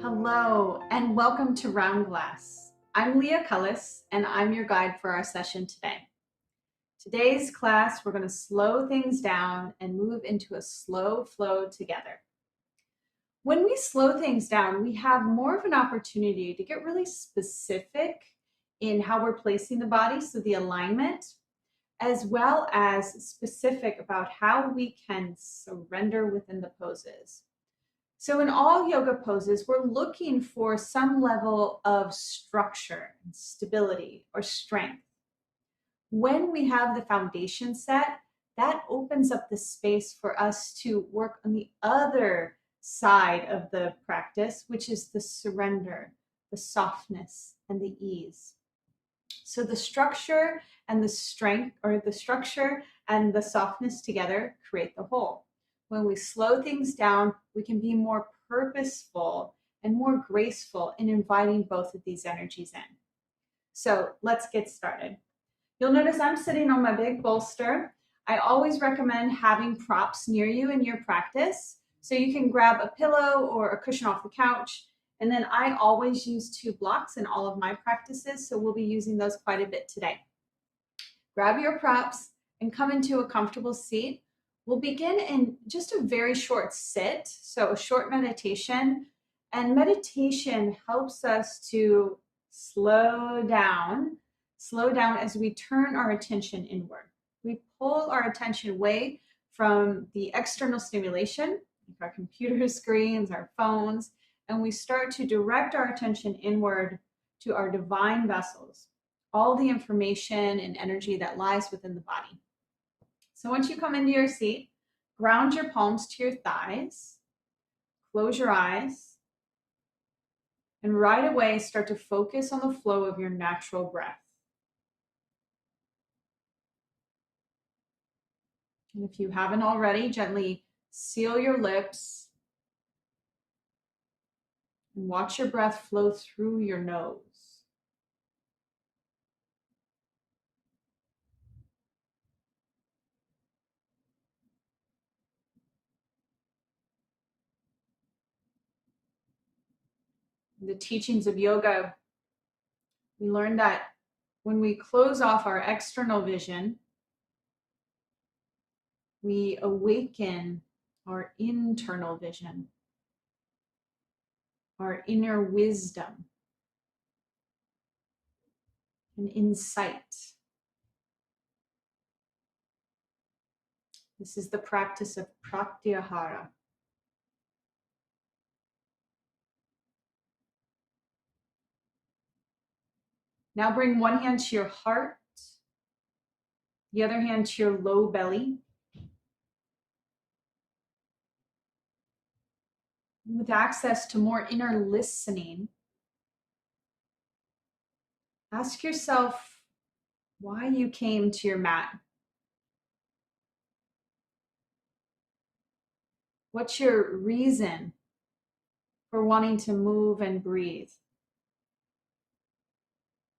Hello, and welcome to Round Glass. I'm Leah Cullis, and I'm your guide for our session today. Today's class, we're going to slow things down and move into a slow flow together. When we slow things down, we have more of an opportunity to get really specific in how we're placing the body, so the alignment, as well as specific about how we can surrender within the poses. So in all yoga poses, we're looking for some level of structure, stability, or strength. When we have the foundation set, that opens up the space for us to work on the other side of the practice, which is the surrender, the softness, and the ease. So the structure and the strength, or the structure and the softness together create the whole. When we slow things down, we can be more purposeful and more graceful in inviting both of these energies in. So let's get started. You'll notice I'm sitting on my big bolster. I always recommend having props near you in your practice. So you can grab a pillow or a cushion off the couch. And then I always use 2 blocks in all of my practices. So we'll be using those quite a bit today. Grab your props and come into a comfortable seat. We'll begin in just a very short sit, so a short meditation. And meditation helps us to slow down as we turn our attention inward. We pull our attention away from the external stimulation, like our computer screens, our phones, and we start to direct our attention inward to our divine vessels, all the information and energy that lies within the body. So once you come into your seat, ground your palms to your thighs, close your eyes, and right away start to focus on the flow of your natural breath. And if you haven't already, gently seal your lips and watch your breath flow through your nose. In the teachings of yoga, we learned that when we close off our external vision, we awaken our internal vision, our inner wisdom and insight. This is the practice of pratyahara. Now bring one hand to your heart, the other hand to your low belly. With access to more inner listening, ask yourself why you came to your mat. What's your reason for wanting to move and breathe?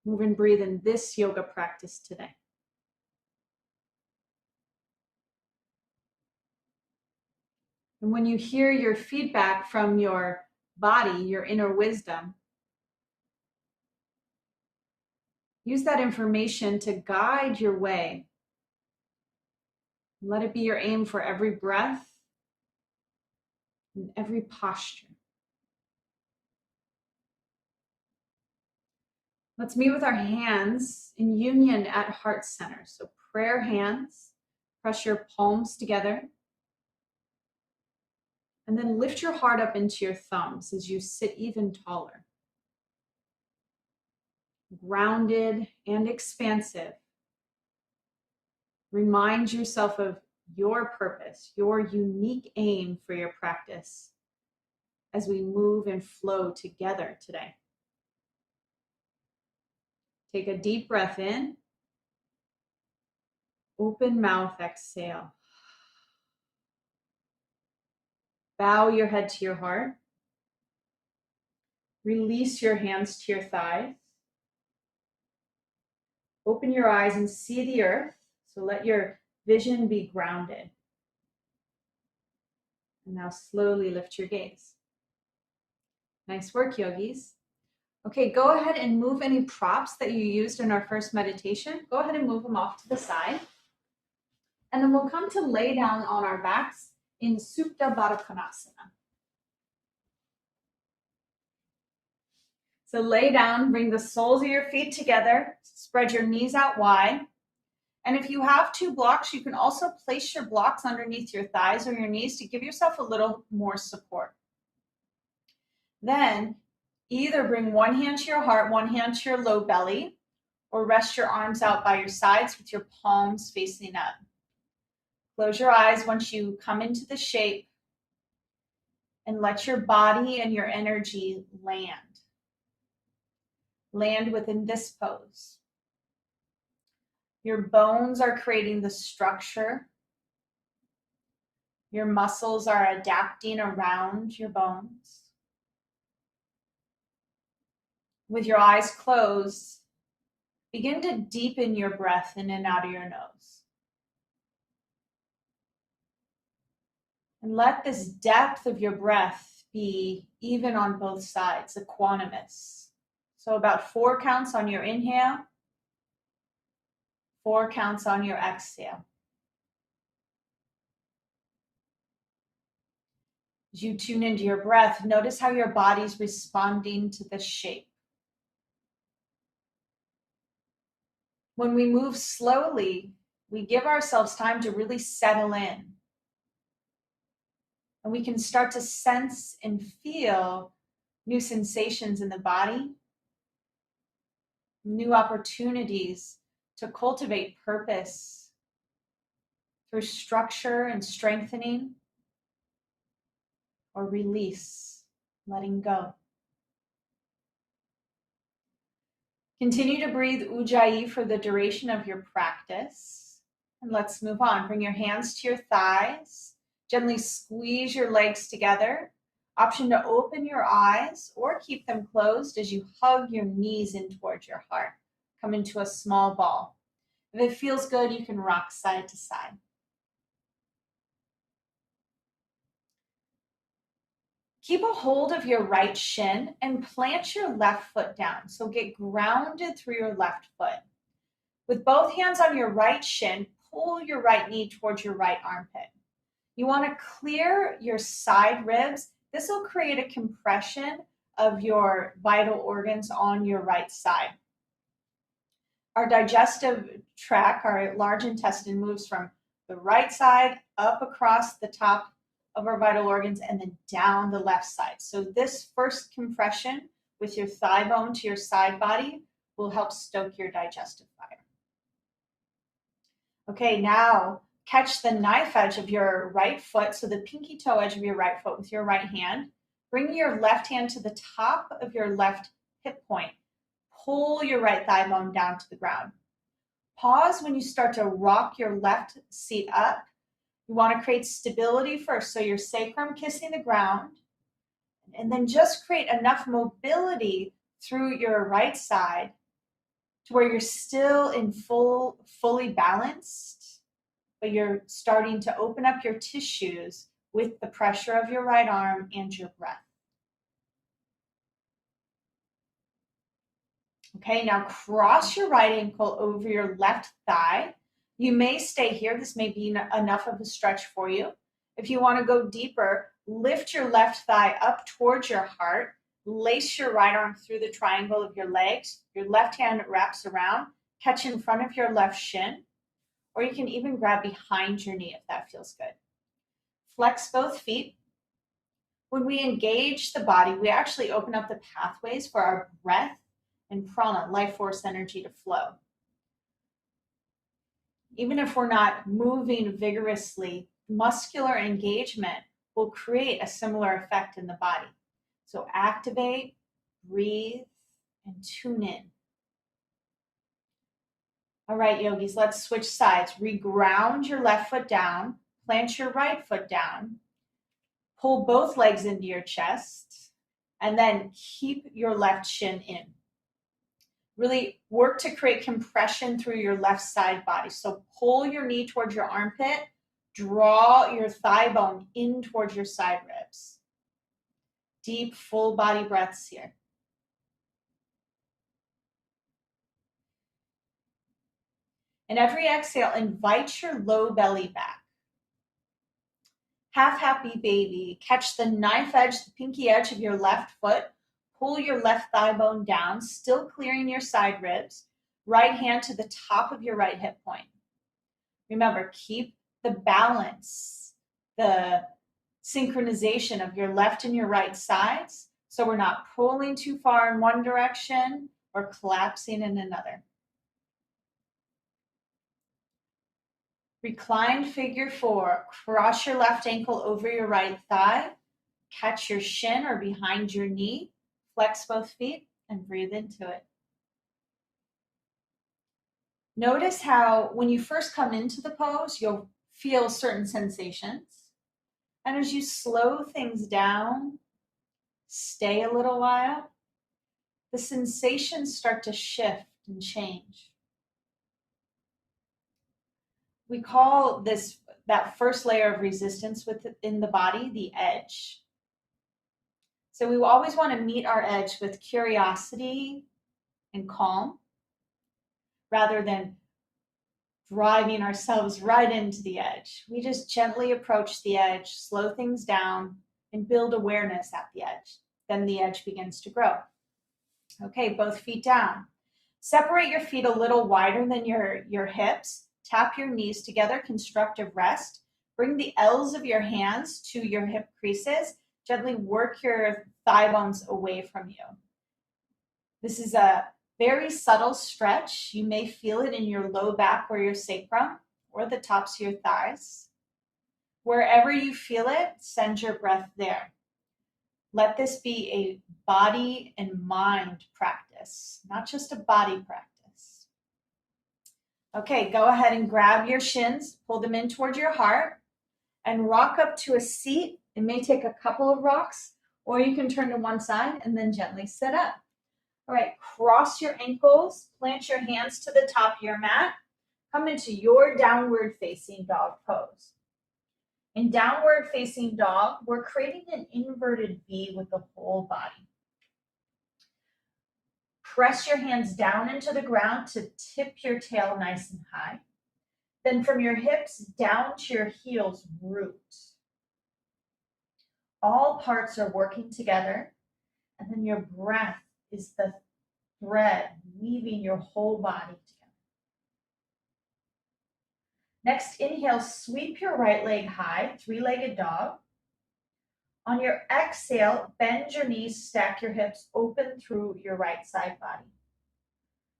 Move and breathe in this yoga practice today. And when you hear your feedback from your body, your inner wisdom, use that information to guide your way. Let it be your aim for every breath and every posture. Let's meet with our hands in union at heart center. So prayer hands, press your palms together. And then lift your heart up into your thumbs as you sit even taller. Grounded and expansive. Remind yourself of your purpose, your unique aim for your practice as we move and flow together today. Take a deep breath in. Open mouth, exhale. Bow your head to your heart. Release your hands to your thighs. Open your eyes and see the earth. So let your vision be grounded. And now slowly lift your gaze. Nice work, yogis. Okay, go ahead and move any props that you used in our first meditation. Go ahead and move them off to the side. And then we'll come to lay down on our backs in Supta Baddha Konasana. So lay down, bring the soles of your feet together, spread your knees out wide. And if you have two blocks, you can also place your blocks underneath your thighs or your knees to give yourself a little more support. Then either bring one hand to your heart, one hand to your low belly, or rest your arms out by your sides with your palms facing up. Close your eyes once you come into the shape and let your body and your energy land. Land within this pose. Your bones are creating the structure. Your muscles are adapting around your bones. With your eyes closed, begin to deepen your breath in and out of your nose. And let this depth of your breath be even on both sides, equanimous. So about 4 counts on your inhale, 4 counts on your exhale. As you tune into your breath, notice how your body's responding to the shape. When we move slowly, we give ourselves time to really settle in. And we can start to sense and feel new sensations in the body, new opportunities to cultivate purpose through structure and strengthening, or release, letting go. Continue to breathe Ujjayi for the duration of your practice. And let's move on. Bring your hands to your thighs. Gently squeeze your legs together. Option to open your eyes or keep them closed as you hug your knees in towards your heart. Come into a small ball. If it feels good, you can rock side to side. Keep a hold of your right shin and plant your left foot down. So get grounded through your left foot. With both hands on your right shin, pull your right knee towards your right armpit. You want to clear your side ribs. This will create a compression of your vital organs on your right side. Our digestive tract, our large intestine, moves from the right side up across the top of our vital organs and then down the left side. So this first compression with your thigh bone to your side body will help stoke your digestive fire. Okay, now catch the knife edge of your right foot, so the pinky toe edge of your right foot with your right hand. Bring your left hand to the top of your left hip point. Pull your right thigh bone down to the ground. Pause when you start to rock your left seat up. You want to create stability first, so your sacrum kissing the ground, and then just create enough mobility through your right side to where you're still in fully balanced, but you're starting to open up your tissues with the pressure of your right arm and your breath. Okay, now cross your right ankle over your left thigh. You may stay here. This may be enough of a stretch for you. If you want to go deeper, lift your left thigh up towards your heart. Lace your right arm through the triangle of your legs. Your left hand wraps around. Catch in front of your left shin. Or you can even grab behind your knee if that feels good. Flex both feet. When we engage the body, we actually open up the pathways for our breath and prana, life force energy, to flow. Even if we're not moving vigorously, muscular engagement will create a similar effect in the body. So activate, breathe, and tune in. All right, yogis, let's switch sides. Reground your left foot down, plant your right foot down, pull both legs into your chest, and then keep your left shin in. Really work to create compression through your left side body. So pull your knee towards your armpit, draw your thigh bone in towards your side ribs. Deep, full body breaths here. And every exhale, invite your low belly back. Half happy baby. Catch the knife edge, the pinky edge of your left foot. Pull your left thigh bone down, still clearing your side ribs. Right hand to the top of your right hip point. Remember, keep the balance, the synchronization of your left and your right sides, so we're not pulling too far in one direction or collapsing in another. Reclined figure four. Cross your left ankle over your right thigh. Catch your shin or behind your knee. Flex both feet and breathe into it. Notice how when you first come into the pose, you'll feel certain sensations. And as you slow things down, stay a little while, the sensations start to shift and change. We call that first layer of resistance within the body the edge. So we always want to meet our edge with curiosity and calm, rather than driving ourselves right into the edge. We just gently approach the edge, slow things down, and build awareness at the edge. Then the edge begins to grow. Okay, both feet down. Separate your feet a little wider than your hips. Tap your knees together, constructive rest. Bring the L's of your hands to your hip creases. Gently work your thigh bones away from you. This is a very subtle stretch. You may feel it in your low back or your sacrum or the tops of your thighs. Wherever you feel it, send your breath there. Let this be a body and mind practice, not just a body practice. Okay, go ahead and grab your shins, pull them in toward your heart, and rock up to a seat. It may take a couple of rocks, or you can turn to one side and then gently sit up. All right, cross your ankles, plant your hands to the top of your mat. Come into your downward facing dog pose. In downward facing dog, we're creating an inverted V with the whole body. Press your hands down into the ground to tip your tail nice and high. Then from your hips down to your heels, root. All parts are working together, and then your breath is the thread weaving your whole body together. Next, inhale, sweep your right leg high, three-legged dog. On your exhale, bend your knees, stack your hips, open through your right side body.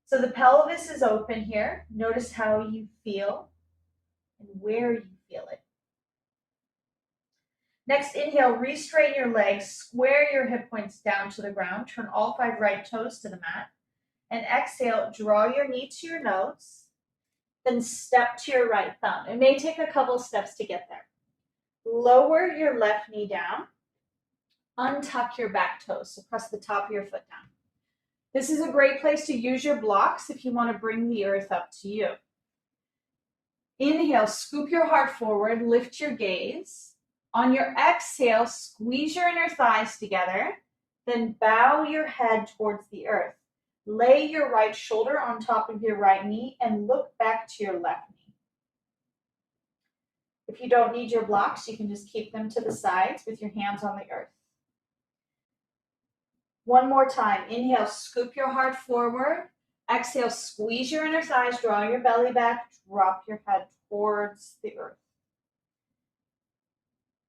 So the pelvis is open here. Notice how you feel and where you feel it. Next, inhale, re-straighten your legs, square your hip points down to the ground, turn all 5 right toes to the mat, and exhale, draw your knee to your nose, then step to your right thumb. It may take a couple steps to get there. Lower your left knee down, untuck your back toes, so press the top of your foot down. This is a great place to use your blocks if you want to bring the earth up to you. Inhale, scoop your heart forward, lift your gaze. On your exhale, squeeze your inner thighs together, then bow your head towards the earth. Lay your right shoulder on top of your right knee and look back to your left knee. If you don't need your blocks, you can just keep them to the sides with your hands on the earth. One more time. Inhale, scoop your heart forward. Exhale, squeeze your inner thighs, draw your belly back, drop your head towards the earth.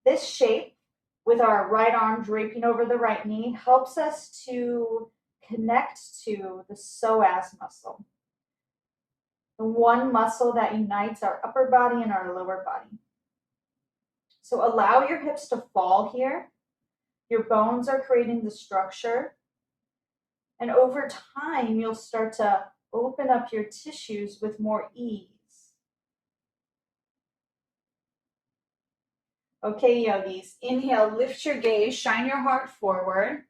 This shape, with our right arm draping over the right knee, helps us to connect to the psoas muscle, the one muscle that unites our upper body and our lower body. So allow your hips to fall here. Your bones are creating the structure. And over time, you'll start to open up your tissues with more ease. Okay, yogis, inhale, lift your gaze, shine your heart forward.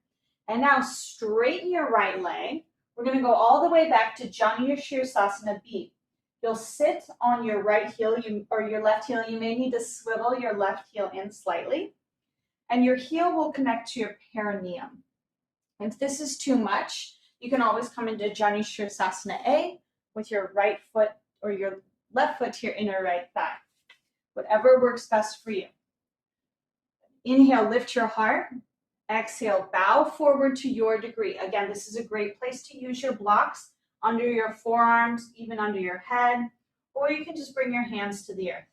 And now straighten your right leg. We're going to go all the way back to Janu Shirsasana B. You'll sit on your right heel or your left heel. You may need to swivel your left heel in slightly. And your heel will connect to your perineum. If this is too much, you can always come into Jani Shirsasana A with your right foot or your left foot to your inner right thigh. Whatever works best for you. Inhale, lift your heart. Exhale, bow forward to your degree. Again, this is a great place to use your blocks under your forearms, even under your head, or you can just bring your hands to the earth.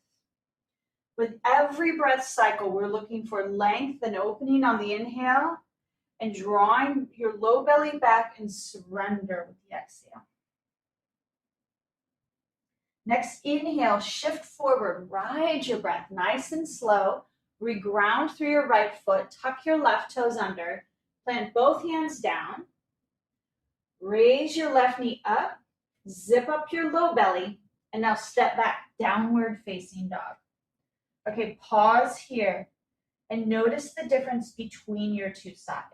With every breath cycle, we're looking for length and opening on the inhale and drawing your low belly back and surrender with the exhale. Next, inhale, shift forward, ride your breath nice and slow. Reground through your right foot, tuck your left toes under, plant both hands down, raise your left knee up, zip up your low belly, and now step back, downward facing dog. Okay, pause here and notice the difference between your two sides.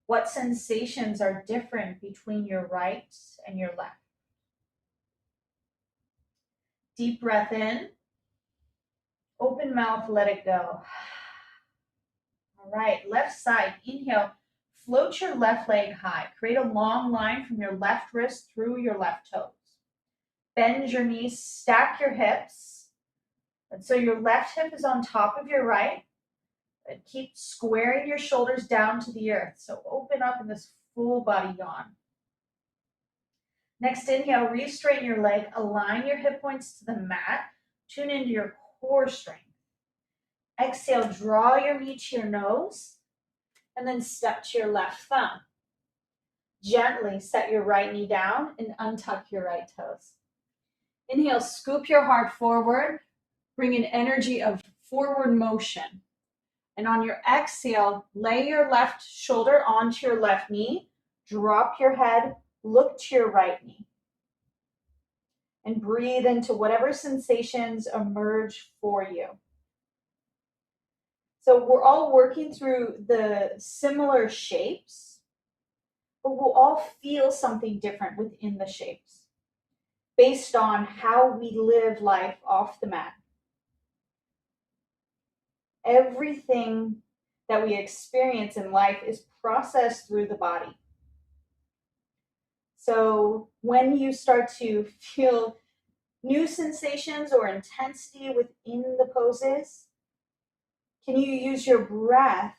What sensations are different between your right and your left? Deep breath in. Open mouth, let it go. All right, left side, inhale, float your left leg high. Create a long line from your left wrist through your left toes. Bend your knees, stack your hips. And so your left hip is on top of your right. And keep squaring your shoulders down to the earth. So open up in this full body yawn. Next, inhale, re-straighten your leg, align your hip points to the mat, tune into your core strength. Exhale, draw your knee to your nose, and then step to your left thumb. Gently set your right knee down and untuck your right toes. Inhale, scoop your heart forward, bring an energy of forward motion. And on your exhale, lay your left shoulder onto your left knee, drop your head, look to your right knee. And breathe into whatever sensations emerge for you. So we're all working through the similar shapes, but we'll all feel something different within the shapes based on how we live life off the mat. Everything that we experience in life is processed through the body. So when you start to feel new sensations or intensity within the poses, can you use your breath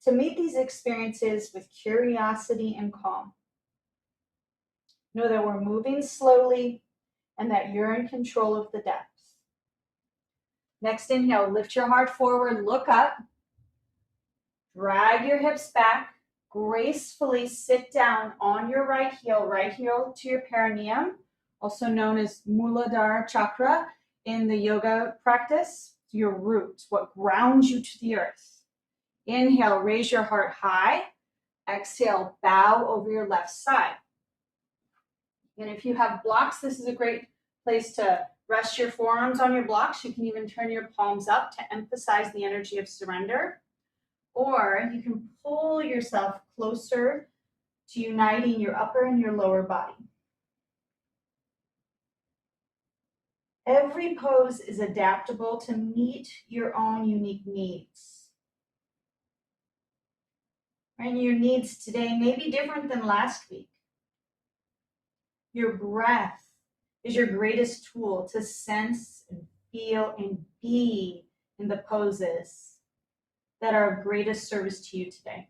to meet these experiences with curiosity and calm? Know that we're moving slowly and that you're in control of the depth. Next, inhale, lift your heart forward, look up, drag your hips back, gracefully sit down on your right heel to your perineum, also known as Muladhara chakra in the yoga practice, your roots, what grounds you to the earth. Inhale, raise your heart high. Exhale, bow over your left side. And if you have blocks, this is a great place to rest your forearms on your blocks. You can even turn your palms up to emphasize the energy of surrender. Or you can pull yourself closer to uniting your upper and your lower body. Every pose is adaptable to meet your own unique needs. And your needs today may be different than last week. Your breath is your greatest tool to sense and feel and be in the poses that are of greatest service to you today.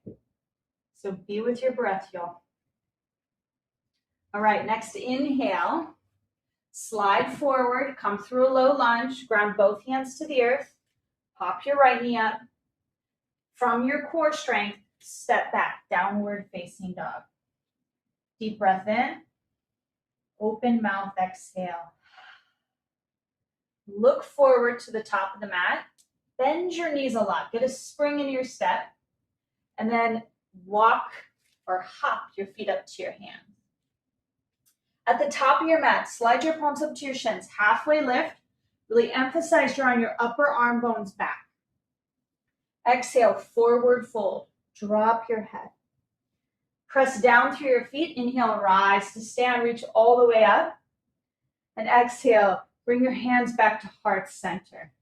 So be with your breath, y'all. All right, next inhale. Slide forward, come through a low lunge, ground both hands to the earth, pop your right knee up. From your core strength, step back, downward facing dog. Deep breath in, open mouth, exhale. Look forward to the top of the mat, bend your knees a lot, get a spring in your step, and then walk or hop your feet up to your hands. At the top of your mat, slide your palms up to your shins, halfway lift. Really emphasize drawing your upper arm bones back. Exhale, forward fold. Drop your head. Press down through your feet. Inhale, rise to stand, reach all the way up. And exhale, bring your hands back to heart center.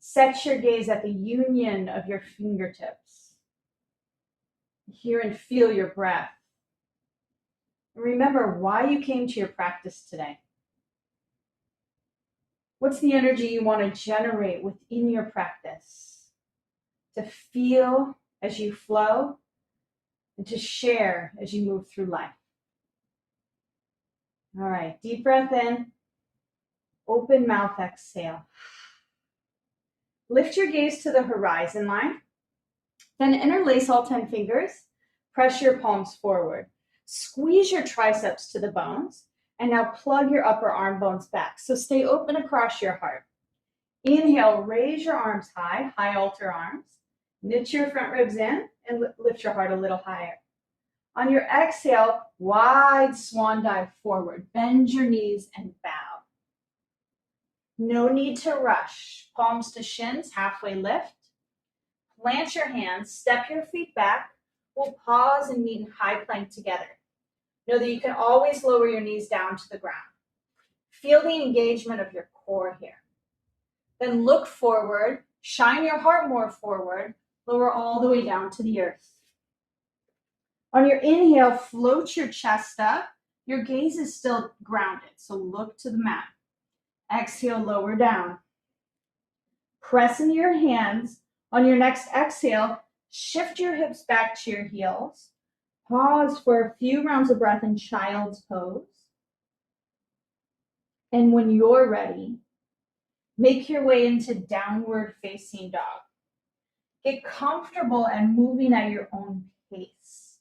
Set your gaze at the union of your fingertips. Hear and feel your breath. And remember why you came to your practice today. What's the energy you want to generate within your practice? To feel as you flow and to share as you move through life. All right, deep breath in, open mouth exhale. Lift your gaze to the horizon line. Then interlace all 10 fingers. Press your palms forward. Squeeze your triceps to the bones. And now plug your upper arm bones back. So stay open across your heart. Inhale, raise your arms high, high altar arms. Knit your front ribs in and lift your heart a little higher. On your exhale, wide swan dive forward. Bend your knees and bow. No need to rush. Palms to shins, halfway lift. Plant your hands, step your feet back. We'll pause and meet in high plank together. Know that you can always lower your knees down to the ground. Feel the engagement of your core here. Then look forward, shine your heart more forward, lower all the way down to the earth. On your inhale, float your chest up. Your gaze is still grounded, so look to the mat. Exhale, lower down. Press into your hands. On your next exhale, shift your hips back to your heels. Pause for a few rounds of breath in child's pose. And when you're ready, make your way into downward facing dog. Get comfortable and moving at your own pace,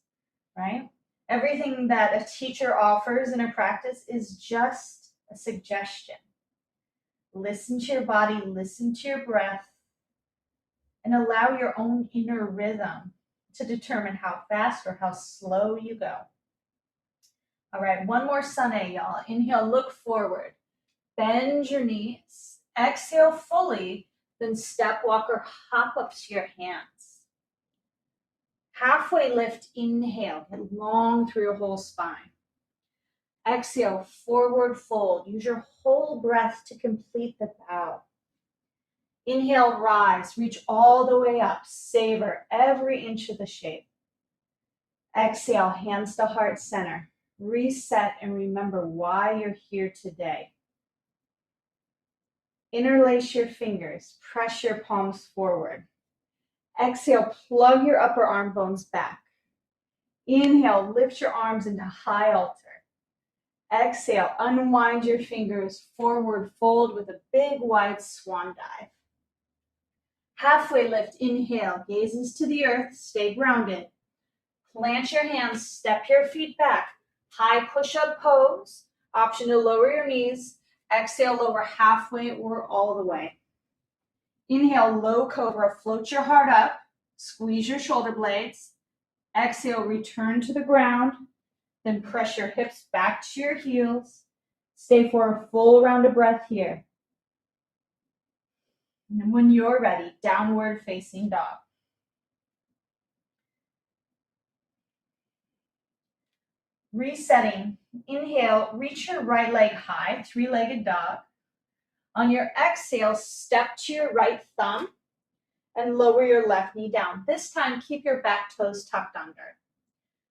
right? Everything that a teacher offers in a practice is just a suggestion. Listen to your body, listen to your breath, and allow your own inner rhythm to determine how fast or how slow you go. All right, one more Sunny, y'all. Inhale, look forward. Bend your knees. Exhale fully, then step, walk, or hop up to your hands. Halfway lift, inhale. Get long through your whole spine. Exhale, forward fold. Use your whole breath to complete the bow. Inhale, rise. Reach all the way up. Savor every inch of the shape. Exhale, hands to heart center. Reset and remember why you're here today. Interlace your fingers. Press your palms forward. Exhale, plug your upper arm bones back. Inhale, lift your arms into high altar. Exhale, unwind your fingers, forward fold with a big wide swan dive. Halfway lift, inhale, gazes to the earth, stay grounded. Plant your hands, step your feet back. High push-up pose, option to lower your knees. Exhale, lower halfway or all the way. Inhale, low cobra, float your heart up. Squeeze your shoulder blades. Exhale, return to the ground. Then press your hips back to your heels. Stay for a full round of breath here. And when you're ready, downward facing dog. Resetting. Inhale, reach your right leg high, three-legged dog. On your exhale, step to your right thumb and lower your left knee down. This time, keep your back toes tucked under.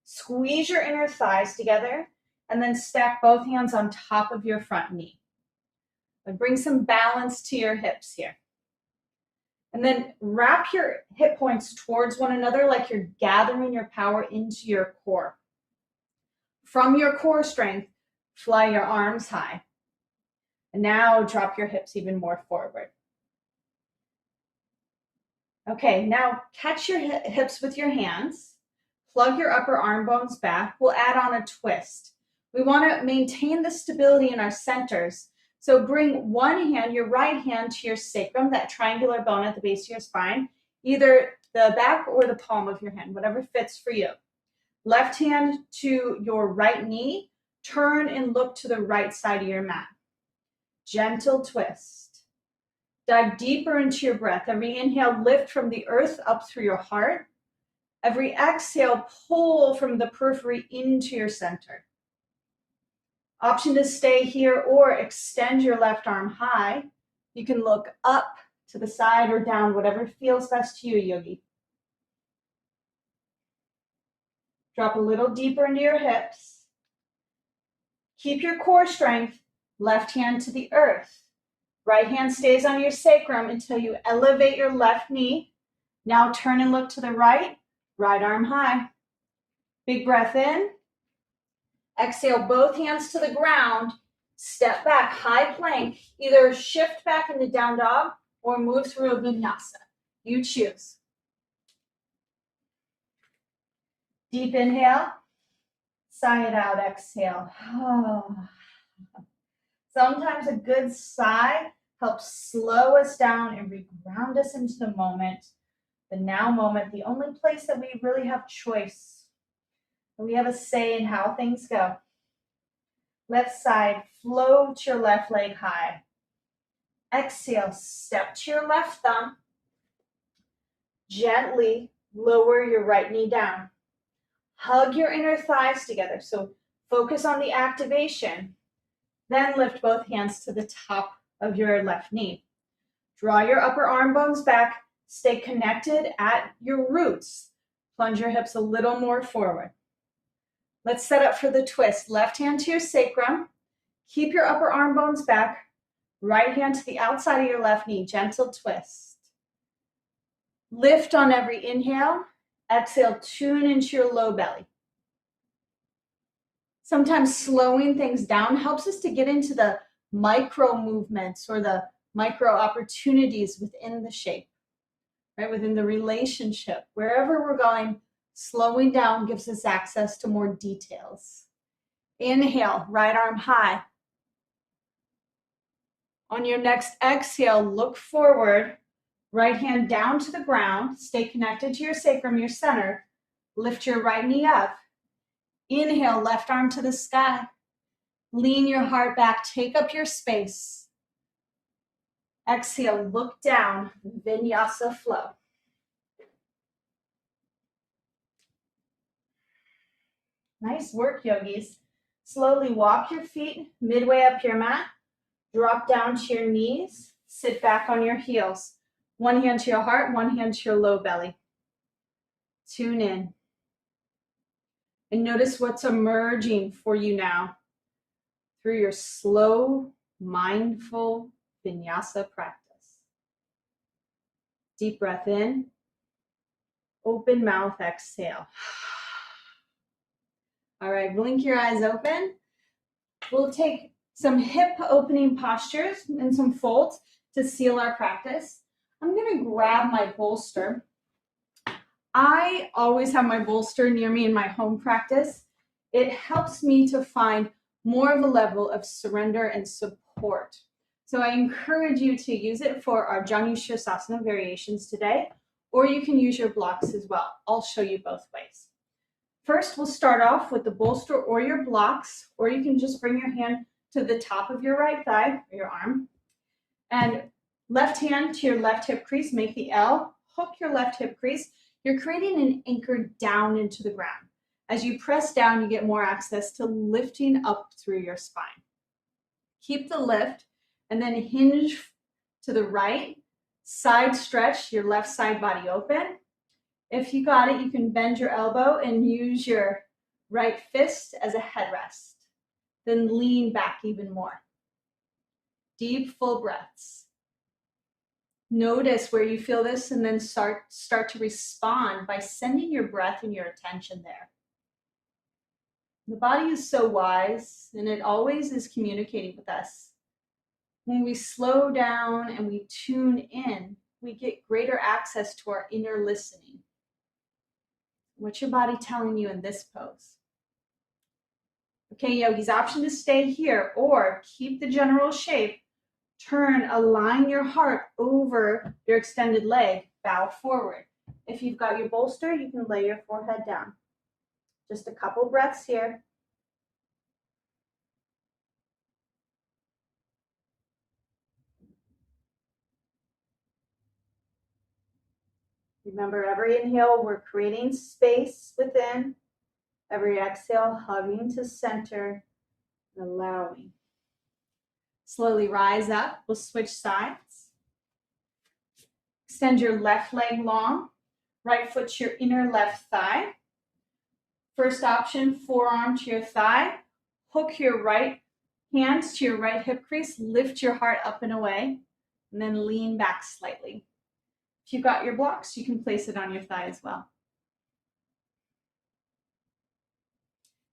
Squeeze your inner thighs together and then stack both hands on top of your front knee. And bring some balance to your hips here. And then wrap your hip points towards one another like you're gathering your power into your core. From your core strength, fly your arms high. And now drop your hips even more forward. Okay, now catch your hips with your hands. Plug your upper arm bones back. We'll add on a twist. We want to maintain the stability in our centers. So bring one hand, your right hand, to your sacrum, that triangular bone at the base of your spine, either the back or the palm of your hand, whatever fits for you. Left hand to your right knee. Turn and look to the right side of your mat. Gentle twist. Dive deeper into your breath. Every inhale, lift from the earth up through your heart. Every exhale, pull from the periphery into your center. Option to stay here or extend your left arm high. You can look up to the side or down, whatever feels best to you, yogi. Drop a little deeper into your hips. Keep your core strength, left hand to the earth. Right hand stays on your sacrum until you elevate your left knee. Now turn and look to the right, right arm high. Big breath in. Exhale, both hands to the ground. Step back, high plank. Either shift back into down dog or move through a vinyasa. You choose. Deep inhale. Sigh it out, exhale. Sometimes a good sigh helps slow us down and reground us into the moment, the now moment, the only place that we really have choice. We have a say in how things go. Left side, float your left leg high. Exhale, step to your left thumb. Gently lower your right knee down. Hug your inner thighs together, so focus on the activation. Then lift both hands to the top of your left knee. Draw your upper arm bones back. Stay connected at your roots. Plunge your hips a little more forward. Let's set up for the twist. Left hand to your sacrum. Keep your upper arm bones back. Right hand to the outside of your left knee. Gentle twist. Lift on every inhale. Exhale, tune into your low belly. Sometimes slowing things down helps us to get into the micro movements or the micro opportunities within the shape, right? Within the relationship. Wherever we're going, slowing down gives us access to more details. Inhale, right arm high. On your next exhale, look forward. Right hand down to the ground. Stay connected to your sacrum, your center. Lift your right knee up. Inhale, left arm to the sky. Lean your heart back. Take up your space. Exhale, look down. Vinyasa flow. Nice work, yogis. Slowly walk your feet midway up your mat. Drop down to your knees. Sit back on your heels. One hand to your heart, one hand to your low belly. Tune in. And notice what's emerging for you now through your slow, mindful vinyasa practice. Deep breath in. Open mouth, exhale. All right, blink your eyes open. We'll take some hip opening postures and some folds to seal our practice. I'm going to grab my bolster. I always have my bolster near me in my home practice. It helps me to find more of a level of surrender and support. So I encourage you to use it for our Janu Shirsasana variations today, or you can use your blocks as well. I'll show you both ways. First, we'll start off with the bolster or your blocks, or you can just bring your hand to the top of your right thigh or your arm. And left hand to your left hip crease, make the L, hook your left hip crease. You're creating an anchor down into the ground. As you press down, you get more access to lifting up through your spine. Keep the lift and then hinge to the right, side stretch your left side body open. If you got it, you can bend your elbow and use your right fist as a headrest. Then lean back even more. Deep, full breaths. Notice where you feel this and then start to respond by sending your breath and your attention there. The body is so wise and it always is communicating with us. When we slow down and we tune in, we get greater access to our inner listening. What's your body telling you in this pose? Okay, yogis, option to stay here or keep the general shape. Turn, align your heart over your extended leg, bow forward. If you've got your bolster, you can lay your forehead down. Just a couple breaths here. Remember, every inhale, we're creating space within. Every exhale, hugging to center, allowing. Slowly rise up. We'll switch sides. Extend your left leg long. Right foot to your inner left thigh. First option, forearm to your thigh. Hook your right hands to your right hip crease. Lift your heart up and away. And then lean back slightly. If you've got your blocks, you can place it on your thigh as well.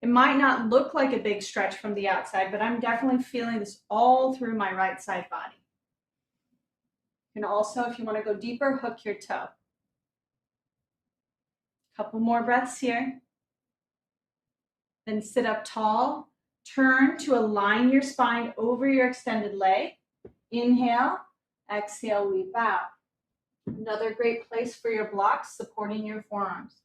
It might not look like a big stretch from the outside, but I'm definitely feeling this all through my right side body. You can also, if you want to go deeper, hook your toe. Couple more breaths here. Then sit up tall. Turn to align your spine over your extended leg. Inhale, exhale, we bow. Another great place for your blocks, supporting your forearms.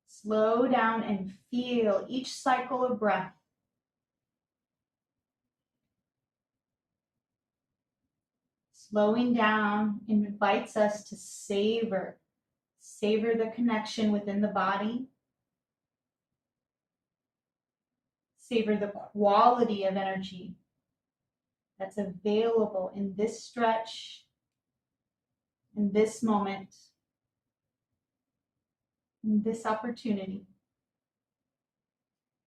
Slow down and feel each cycle of breath. Slowing down invites us to savor the connection within the body. Savor the quality of energy that's available in this stretch, in this moment, in this opportunity.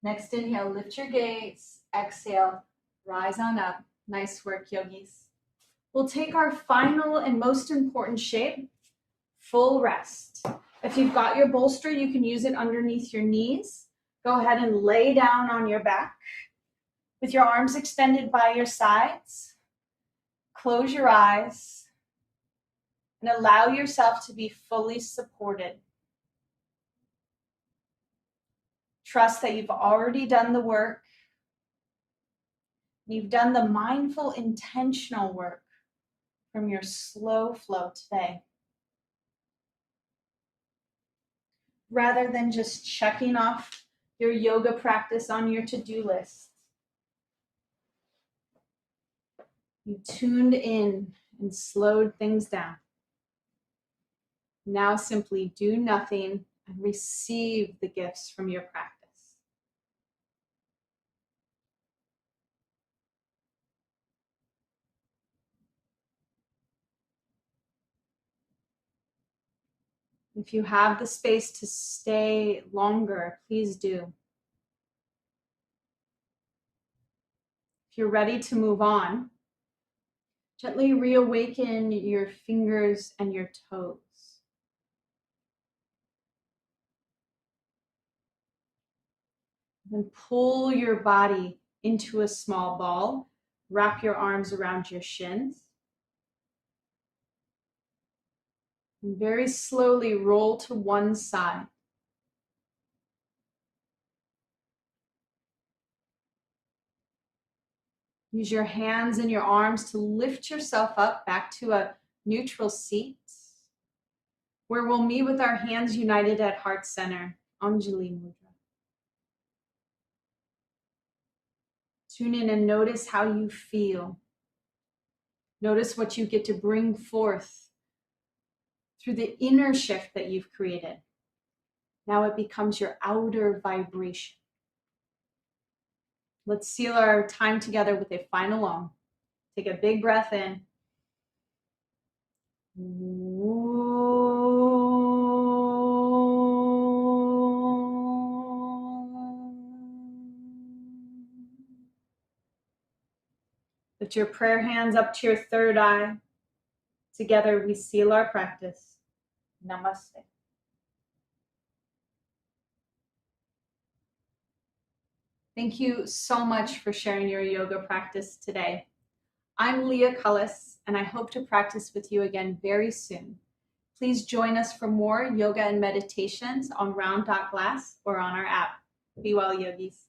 Next inhale, lift your gaze. Exhale, rise on up. Nice work, yogis. We'll take our final and most important shape, full rest. If you've got your bolster, you can use it underneath your knees. Go ahead and lay down on your back with your arms extended by your sides. Close your eyes and allow yourself to be fully supported. Trust that you've already done the work. You've done the mindful, intentional work from your slow flow today. Rather than just checking off your yoga practice on your to-do list, you tuned in and slowed things down. Now simply do nothing and receive the gifts from your practice. If you have the space to stay longer, please do. If you're ready to move on, gently reawaken your fingers and your toes. Then pull your body into a small ball. Wrap your arms around your shins. And very slowly roll to one side. Use your hands and your arms to lift yourself up back to a neutral seat, where we'll meet with our hands united at heart center, Anjali Mudra. Tune in and notice how you feel. Notice what you get to bring forth through the inner shift that you've created. Now it becomes your outer vibration. Let's seal our time together with a final Om. Take a big breath in. Lift your prayer hands up to your third eye. Together we seal our practice. Namaste. Thank you so much for sharing your yoga practice today. I'm Leah Cullis, and I hope to practice with you again very soon. Please join us for more yoga and meditations on Round.Glass or on our app. Be well, yogis.